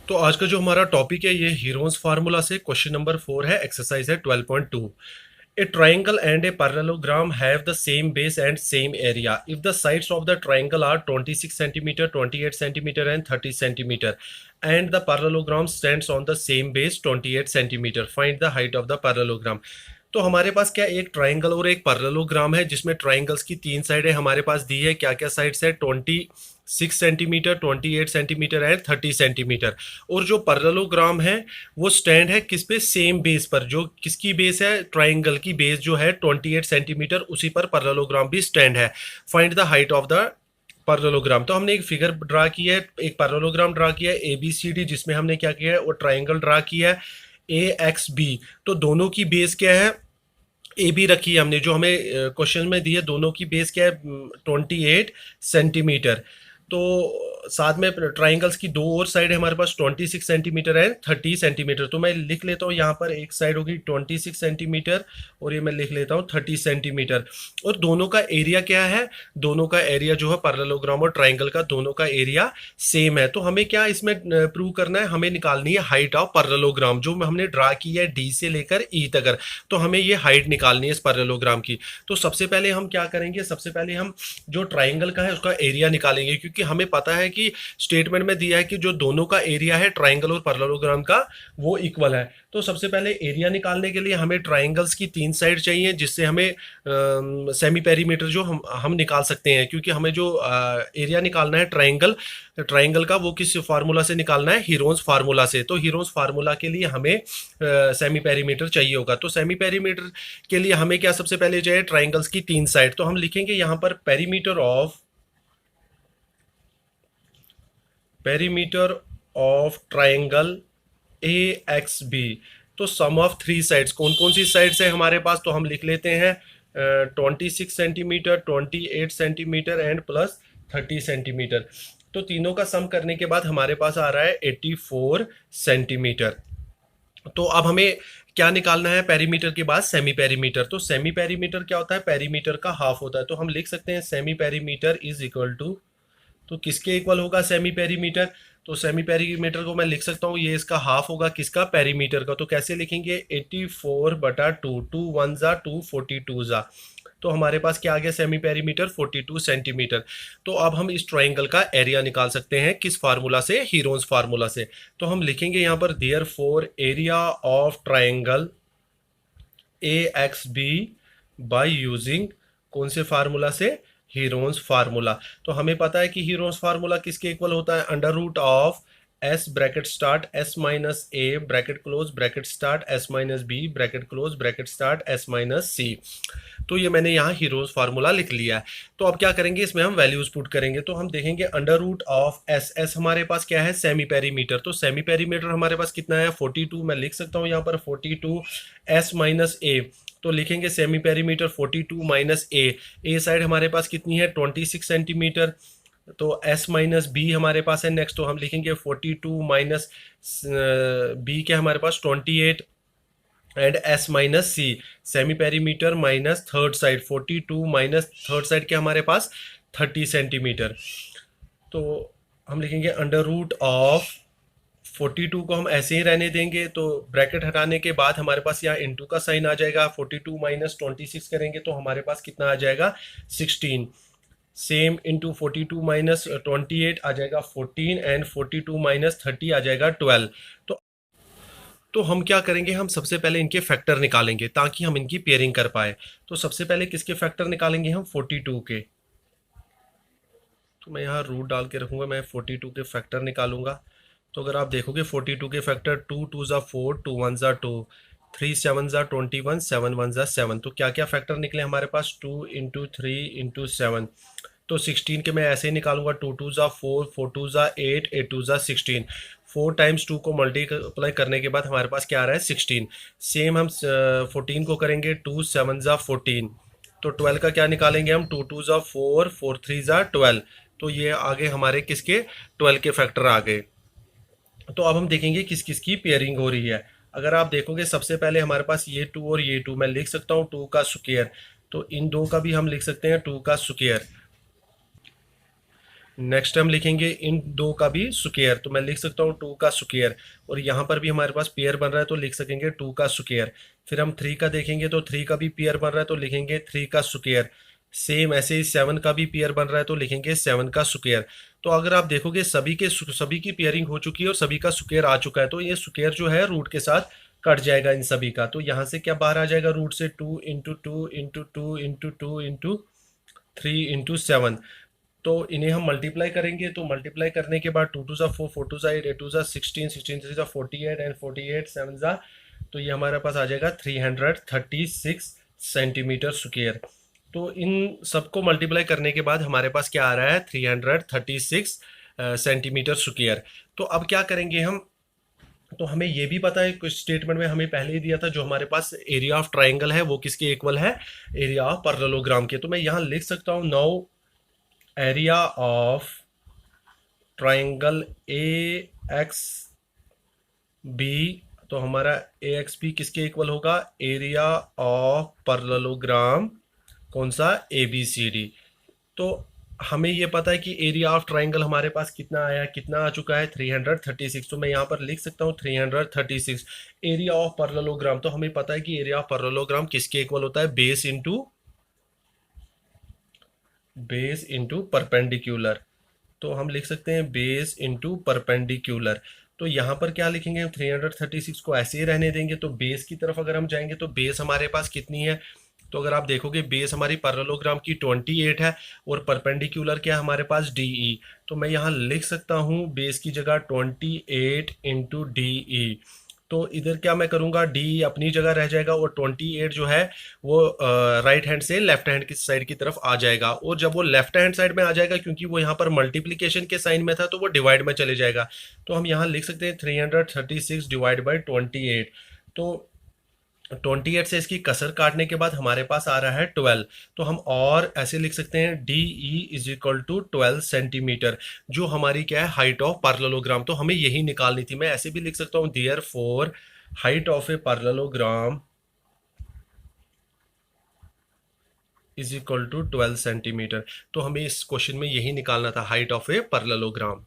तो आज का जो हमारा टॉपिक है ये हीरोज फार्मूला से क्वेश्चन नंबर 4 है। एक्सरसाइज है 12.2। A triangle and a parallelogram have the same base and same area if the sides of the triangle are 26 centimetre, 28 centimetre and 30 centimetre and the parallelogram stands on the same base 28 centimetre. Find the height of the parallelogram. तो हमारे पास क्या एक triangle और एक parallelogram है जिसमें triangles की तीन साइडें हमारे पास दी है। क्या क्या साइड्स है? 26 सेंटीमीटर, 28 सेंटीमीटर एंड 30 सेंटीमीटर। और जो पैरेललोग्राम है वो स्टैंड है किस पे? सेम बेस पर। जो किसकी बेस है? ट्राइंगल की बेस जो है 28 सेंटीमीटर, उसी पर पैरेललोग्राम भी स्टैंड है। Find the height of the parallelogram. तो हमने एक फिगर ड्रा किया है, एक पैरेललोग्राम ड्रा किया है ABCD, जिसमें हमने क्या किया है? वो ट्राइंगल ड्रा किया है AXB। तो दोनों की बेस क्या है? ए बी रखी है हमने, जो हमें क्वेश्चन में दी है। दोनों की बेस क्या है? 28 सेंटीमीटर। तो साथ में ट्राइंगल्स की दो और साइड है हमारे पास 26 सेंटीमीटर है, 30 सेंटीमीटर। तो मैं लिख लेता हूँ यहाँ पर, एक साइड होगी 26 सेंटीमीटर और ये मैं लिख लेता हूँ 30 सेंटीमीटर। और दोनों का एरिया क्या है? दोनों का एरिया जो है पैरेललोग्राम और ट्राइंगल का, दोनों का एरिया सेम है। तो हमें क्या इसमें प्रूव करना है? हमें निकालनी है हाइट ऑफ पैरेललोग्राम, जो हमने ड्रा की है डी से लेकर ई तक। तो हमें ये हाइट निकालनी है इस पैरेललोग्राम की। तो सबसे पहले हम क्या करेंगे? सबसे पहले हम जो ट्राइंगल का है उसका एरिया निकालेंगे, क्योंकि हमें पता है कि स्टेटमेंट में दिया है कि जो दोनों का एरिया है ट्राइंगल और पैरेललोग्राम का वो इक्वल है। तो सबसे पहले एरिया निकालने के लिए हमें ट्राइंगल्स की तीन साइड चाहिए, जिससे हमें सेमी पेरीमीटर जो हम निकाल सकते हैं। क्योंकि हमें जो एरिया निकालना है ट्राइंगल ट्राइंगल का, वो किस फार्मूला से निकालना है? हीरोन्स फार्मूला से। तो हीरोन्स फार्मूला के लिए हमें सेमी पेरीमीटर चाहिए होगा। तो सेमी पेरीमीटर के लिए हमें क्या सबसे पहले चाहिए? ट्राइंगल्स की तीन साइड। तो हम लिखेंगे यहाँ पर पेरीमीटर ऑफ ट्राइंगल AXB। तो सम ऑफ थ्री साइड्स, कौन कौन सी साइड्स है हमारे पास? तो हम लिख लेते हैं 26 centimetre, 28 centimetre and plus 30 centimetre. तो तीनों का सम करने के बाद हमारे पास आ रहा है 84 सेंटीमीटर। तो अब हमें क्या निकालना है? पेरीमीटर के बाद सेमी पेरीमीटर। तो सेमी पेरीमीटर क्या होता है? पेरीमीटर का हाफ होता है। तो हम लिख सकते हैं semi perimeter is equal to, तो किसके इक्वल होगा सेमी पेरीमीटर? तो सेमी पेरीमीटर को मैं लिख सकता हूँ, ये इसका हाफ होगा किसका? पेरीमीटर का। तो कैसे लिखेंगे? 84/2, 2 1 जा 2, 42 जा। तो हमारे पास क्या आ गया? Semi perimeter 42 centimetre. तो अब हम इस ट्राइंगल का एरिया निकाल सकते हैं किस फार्मूला से? हीरोन्स फार्मूला से। तो हम लिखेंगे यहाँ पर therefore area of triangle AXB by using कौन से फार्मूला से? Heron's formula. तो हमें पता है कि हीरोन्स फार्मूला किसके इक्वल होता है? Under root of S bracket start S minus A bracket close bracket start S minus B bracket close bracket start S minus C। तो ये मैंने यहाँ हीरोन्स फार्मूला लिख लिया है। तो अब क्या करेंगे? इसमें हम वैल्यूज पुट करेंगे। तो हम देखेंगे अंडर रूट ऑफ S हमारे पास क्या है? Semi perimeter. तो सेमी पेरीमीटर हमारे पास कितना है? 42। मैं लिख सकता हूँ यहाँ पर 42 S माइनस A। तो लिखेंगे सेमी पेरीमीटर 42 माइनस ए साइड हमारे पास कितनी है? 26 सेंटीमीटर। तो S माइनस बी हमारे पास है नेक्स्ट। तो हम लिखेंगे 42 माइनस बी के हमारे पास 28 and S minus C. Semi perimeter minus third side, 42 minus third side के हमारे पास 30 सेंटीमीटर। तो हम लिखेंगे अंडर रूट ऑफ 42 को हम ऐसे ही रहने देंगे। तो ब्रैकेट हटाने के बाद हमारे पास यहाँ इंटू का साइन आ जाएगा। 42 माइनस 26 करेंगे तो हमारे पास कितना आ जाएगा? 16। सेम इंटू 42 माइनस 28 आ जाएगा 14 एंड 42 माइनस 30 आ जाएगा 12। तो हम क्या करेंगे? हम सबसे पहले इनके फैक्टर निकालेंगे ताकि हम इनकी पेयरिंग कर पाए। तो सबसे पहले किसके फैक्टर निकालेंगे? हम 42 के। तो मैं यहाँ रूट डाल के रखूँगा, मैं 42 के फैक्टर निकालूंगा। तो अगर आप देखोगे 42 के फैक्टर 2 2 ज़ा 4, 2 1 ज़ा 2, 3 7 ज़ा 21, 7 1 ज़ा 7। तो क्या क्या फैक्टर निकले हमारे पास? 2 इंटू 3 इंटू 7। तो 16 के मैं ऐसे ही निकालूंगा। 2 2 ज़ा 4, 4 2 ज़ा 8, 8 2 ज़ा 16। 4 टाइम्स 2 को मल्टीप्लाई करने के बाद हमारे पास क्या आ रहा है? 16। सेम हम 14 को करेंगे। 2 7 ज़ा 14। तो 12 का क्या निकालेंगे हम? 2 2 ज़ा 4, 4 3 ज़ा 12। तो ये आगे हमारे किसके? 12 के फैक्टर आ गए। तो अब हम देखेंगे किस किस की पेयरिंग हो रही है। अगर आप देखोगे सबसे पहले हमारे पास ये 2 और ये 2, मैं लिख सकता हूँ 2 का स्क्वायर। तो इन दो का भी हम लिख सकते हैं 2 का स्क्वायर। नेक्स्ट हम लिखेंगे इन दो का भी स्क्वायर, तो मैं लिख सकता हूँ 2 का स्क्वायर, और यहाँ पर भी हमारे पास पेयर बन रहा है तो लिख सकेंगे 2 का स्क्वायर। फिर हम 3 का देखेंगे तो 3 का भी पेयर बन रहा है तो लिखेंगे 3 का स्क्वायर। सेम ऐसे ही 7 का भी पेयर बन रहा है तो लिखेंगे 7 का स्क्वायर। तो अगर आप देखोगे सभी की पेयरिंग हो चुकी है और सभी का स्क्वायर आ चुका है, तो ये स्क्वायर जो है रूट के साथ कट जाएगा इन सभी का। तो यहाँ से क्या बाहर आ जाएगा रूट से, 2 into 2 into 2 into 2 into 3 into 7। तो इन्हें हम मल्टीप्लाई करेंगे, तो मल्टीप्लाई करने के बाद 2 2 4 4 2 8 8 2 16 16 3 48 एंड 48 7 तो ये हमारे पास आ जाएगा 336 सेंटीमीटर स्क्वायर। तो इन सबको मल्टीप्लाई करने के बाद हमारे पास क्या आ रहा है, 336 सेंटीमीटर स्क्वायर। तो अब क्या करेंगे हम, तो हमें ये भी पता है कुछ स्टेटमेंट में हमें पहले ही दिया था, जो हमारे पास एरिया ऑफ ट्राइंगल है वो किसके इक्वल है, एरिया ऑफ पैरेललोग्राम के। तो मैं यहाँ लिख सकता हूँ now area of triangle A X B, तो हमारा ए एक्स बी किसके इक्वल होगा, एरिया ऑफ पैरेललोग्राम कौन सा, ए बी सी डी। तो हमें ये पता है कि एरिया ऑफ ट्राइंगल हमारे पास कितना आया, कितना आ चुका है, 336। तो मैं यहाँ पर लिख सकता हूँ 336 एरिया ऑफ पैरेललोग्राम। तो हमें पता है कि एरिया ऑफ पैरेललोग्राम किसके इक्वल होता है, बेस इंटू परपेंडिकुलर। तो हम लिख सकते हैं बेस इंटू परपेंडिकुलर। तो यहाँ पर क्या लिखेंगे, हम 336 को ऐसे ही रहने देंगे। तो बेस की तरफ अगर हम जाएंगे तो बेस हमारे पास कितनी है, तो अगर आप देखोगे बेस हमारी पैरेललोग्राम की 28 है, और परपेंडिकुलर क्या है हमारे पास, डीई। तो मैं यहाँ लिख सकता हूँ बेस की जगह 28 इंटू डीई। तो इधर क्या मैं करूँगा, डी अपनी जगह रह जाएगा और 28 जो है वो राइट हैंड से लेफ्ट हैंड की साइड की तरफ आ जाएगा। और जब वो लेफ्ट हैंड साइड में आ जाएगा, क्योंकि वो यहाँ पर मल्टीप्लीकेशन के साइन में था, तो वो डिवाइड में चले जाएगा। तो हम यहाँ लिख सकते हैं 336 डिवाइड बाई 28। तो 28 से इसकी कसर काटने के बाद हमारे पास आ रहा है 12। तो हम और ऐसे लिख सकते हैं D E is equal to 12 centimetre, जो हमारी क्या है, हाइट ऑफ पैरेललोग्राम। तो हमें यही निकालनी थी। मैं ऐसे भी लिख सकता हूँ therefore height of a parallelogram is equal to 12 centimetre. तो हमें इस क्वेश्चन में यही निकालना था, हाइट ऑफ ए पैरेललोग्राम।